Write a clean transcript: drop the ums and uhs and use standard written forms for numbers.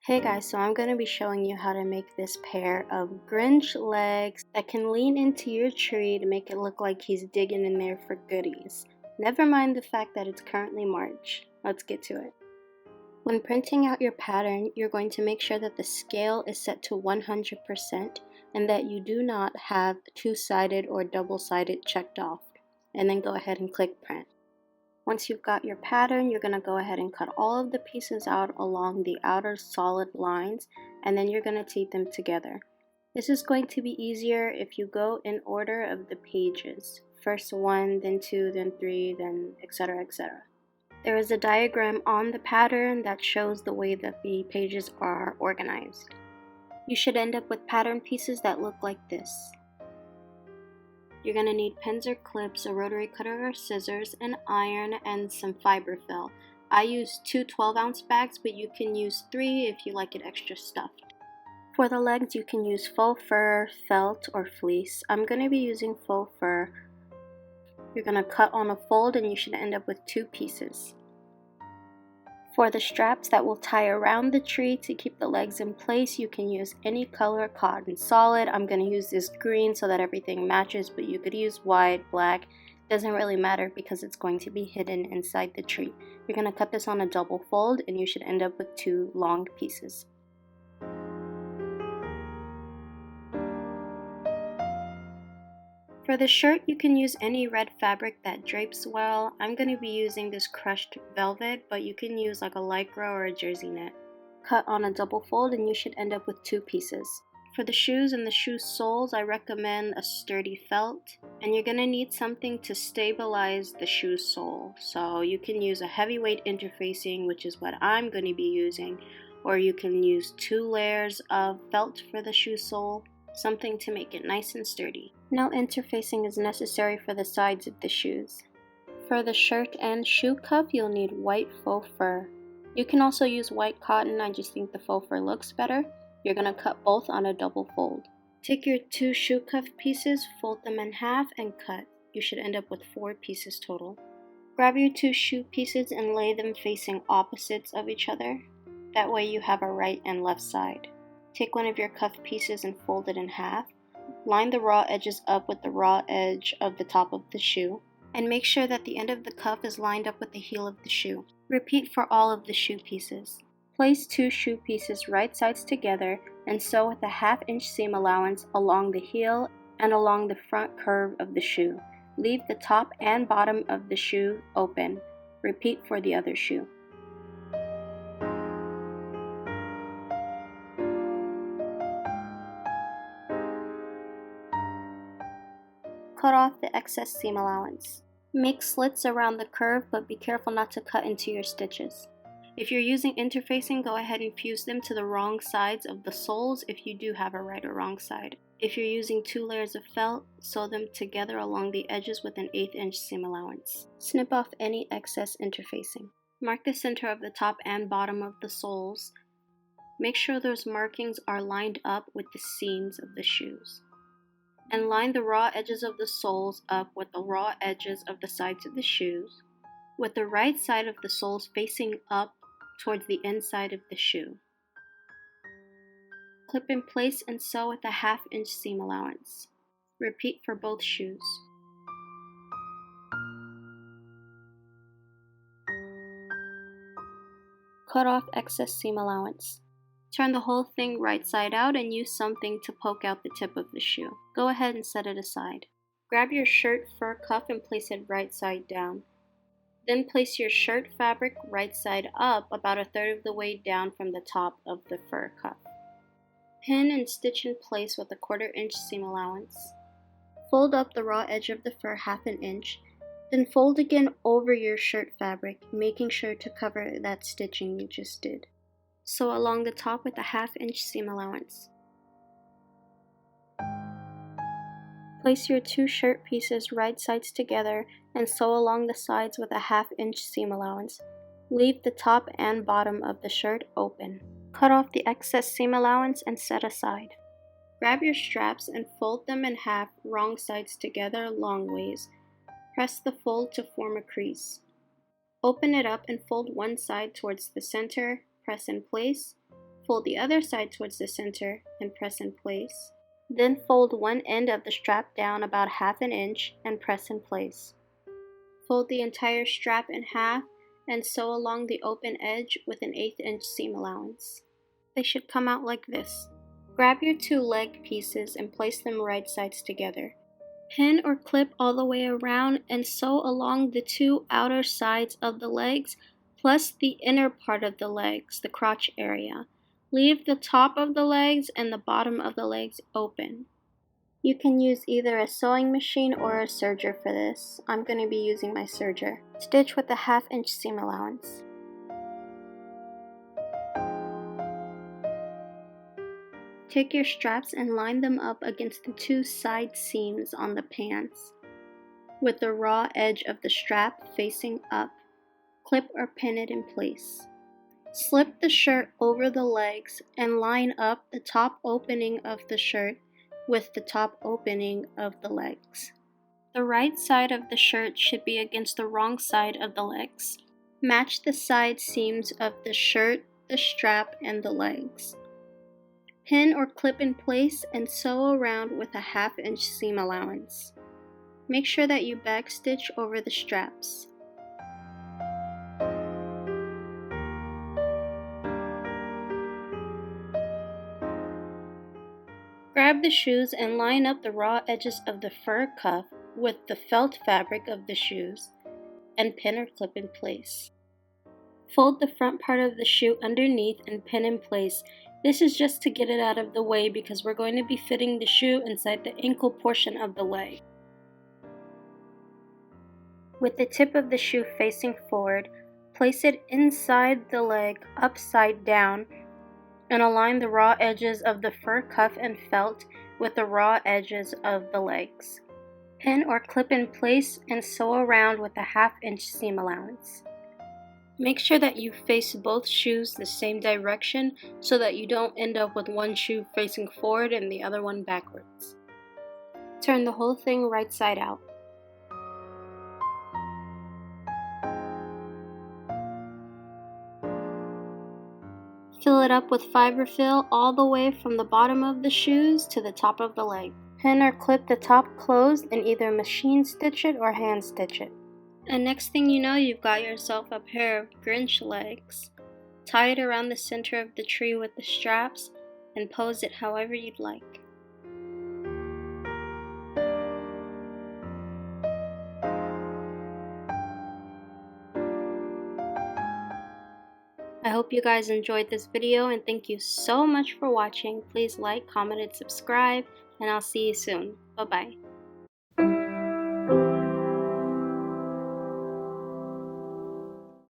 Hey guys, so I'm going to be showing you how to make this pair of Grinch legs that can lean into your tree to make it look like he's digging in there for goodies. Never mind the fact that it's currently March. Let's get to it. When printing out your pattern, you're going to make sure that the scale is set to 100% and that you do not have two-sided or double-sided checked off. And then go ahead and click print. Once you've got your pattern, you're going to go ahead and cut all of the pieces out along the outer solid lines, and then you're going to tape them together. This is going to be easier if you go in order of the pages. First one, then two, then three, then etc. etc. There is a diagram on the pattern that shows the way that the pages are organized. You should end up with pattern pieces that look like this. You're going to need pins or clips, a rotary cutter or scissors, an iron, and some fiberfill. I use two 12-ounce bags, but you can use 3 if you like it extra stuffed. For the legs, you can use faux fur, felt, or fleece. I'm going to be using faux fur. You're going to cut on a fold and you should end up with 2 pieces. For the straps that will tie around the tree to keep the legs in place, you can use any color cotton solid. I'm going to use this green so that everything matches, but you could use white, black. Doesn't really matter because it's going to be hidden inside the tree. You're going to cut this on a double fold and you should end up with 2 long pieces. For the shirt, you can use any red fabric that drapes well. I'm going to be using this crushed velvet, but you can use like a lycra or a jersey knit. Cut on a double fold and you should end up with 2 pieces. For the shoes and the shoe soles, I recommend a sturdy felt, and you're going to need something to stabilize the shoe sole. So you can use a heavyweight interfacing, which is what I'm going to be using, or you can use 2 layers of felt for the shoe sole. Something to make it nice and sturdy. No interfacing is necessary for the sides of the shoes. For the shirt and shoe cuff, you'll need white faux fur. You can also use white cotton, I just think the faux fur looks better. You're going to cut both on a double fold. Take your 2 shoe cuff pieces, fold them in half, and cut. You should end up with 4 pieces total. Grab your 2 shoe pieces and lay them facing opposites of each other. That way you have a right and left side. Take one of your cuff pieces and fold it in half. Line the raw edges up with the raw edge of the top of the shoe, and make sure that the end of the cuff is lined up with the heel of the shoe. Repeat for all of the shoe pieces. Place 2 shoe pieces right sides together and sew with a 1/2 inch seam allowance along the heel and along the front curve of the shoe. Leave the top and bottom of the shoe open. Repeat for the other shoe. Cut off the excess seam allowance. Make slits around the curve, but be careful not to cut into your stitches. If you're using interfacing, go ahead and fuse them to the wrong sides of the soles if you do have a right or wrong side. If you're using 2 layers of felt, sew them together along the edges with an 1/8 inch seam allowance. Snip off any excess interfacing. Mark the center of the top and bottom of the soles. Make sure those markings are lined up with the seams of the shoes. And line the raw edges of the soles up with the raw edges of the sides of the shoes, with the right side of the soles facing up towards the inside of the shoe. Clip in place and sew with a 1/2 inch seam allowance. Repeat for both shoes. Cut off excess seam allowance. Turn the whole thing right side out and use something to poke out the tip of the shoe. Go ahead and set it aside. Grab your shirt fur cuff and place it right side down. Then place your shirt fabric right side up about 1/3 of the way down from the top of the fur cuff. Pin and stitch in place with a 1/4 inch seam allowance. Fold up the raw edge of the fur 1/2 inch, then fold again over your shirt fabric, making sure to cover that stitching you just did. Sew along the top with a 1/2 inch seam allowance. Place your 2 shirt pieces right sides together and sew along the sides with a 1/2 inch seam allowance. Leave the top and bottom of the shirt open. Cut off the excess seam allowance and set aside. Grab your straps and fold them in half, wrong sides together long ways. Press the fold to form a crease. Open it up and fold one side towards the center, press in place, Fold the other side towards the center and press in place. Then fold one end of the strap down about 1/2 inch and press in place. Fold the entire strap in half and sew along the open edge with an 1/8 inch seam allowance. They should come out like this. Grab your 2 leg pieces and place them right sides together. Pin or clip all the way around and sew along the 2 outer sides of the legs plus the inner part of the legs, the crotch area. Leave the top of the legs and the bottom of the legs open. You can use either a sewing machine or a serger for this. I'm going to be using my serger. Stitch with a 1/2 inch seam allowance. Take your straps and line them up against the 2 side seams on the pants, with the raw edge of the strap facing up. Clip or pin it in place. Slip the shirt over the legs and line up the top opening of the shirt with the top opening of the legs. The right side of the shirt should be against the wrong side of the legs. Match the side seams of the shirt, the strap, and the legs. Pin or clip in place and sew around with a 1/2 inch seam allowance. Make sure that you backstitch over the straps. Grab the shoes and line up the raw edges of the fur cuff with the felt fabric of the shoes and pin or clip in place. Fold the front part of the shoe underneath and pin in place. This is just to get it out of the way because we're going to be fitting the shoe inside the ankle portion of the leg. With the tip of the shoe facing forward, place it inside the leg upside down and align the raw edges of the fur cuff and felt with the raw edges of the legs. Pin or clip in place and sew around with a 1/2 inch seam allowance. Make sure that you face both shoes the same direction so that you don't end up with one shoe facing forward and the other one backwards. Turn the whole thing right side out. Fill it up with fiber fill all the way from the bottom of the shoes to the top of the leg. Pin or clip the top closed and either machine stitch it or hand stitch it. And next thing you know, you've got yourself a pair of Grinch legs. Tie it around the center of the tree with the straps and pose it however you'd like. I hope you guys enjoyed this video and thank you so much for watching. Please like, comment, and subscribe, and I'll see you soon. Bye-bye.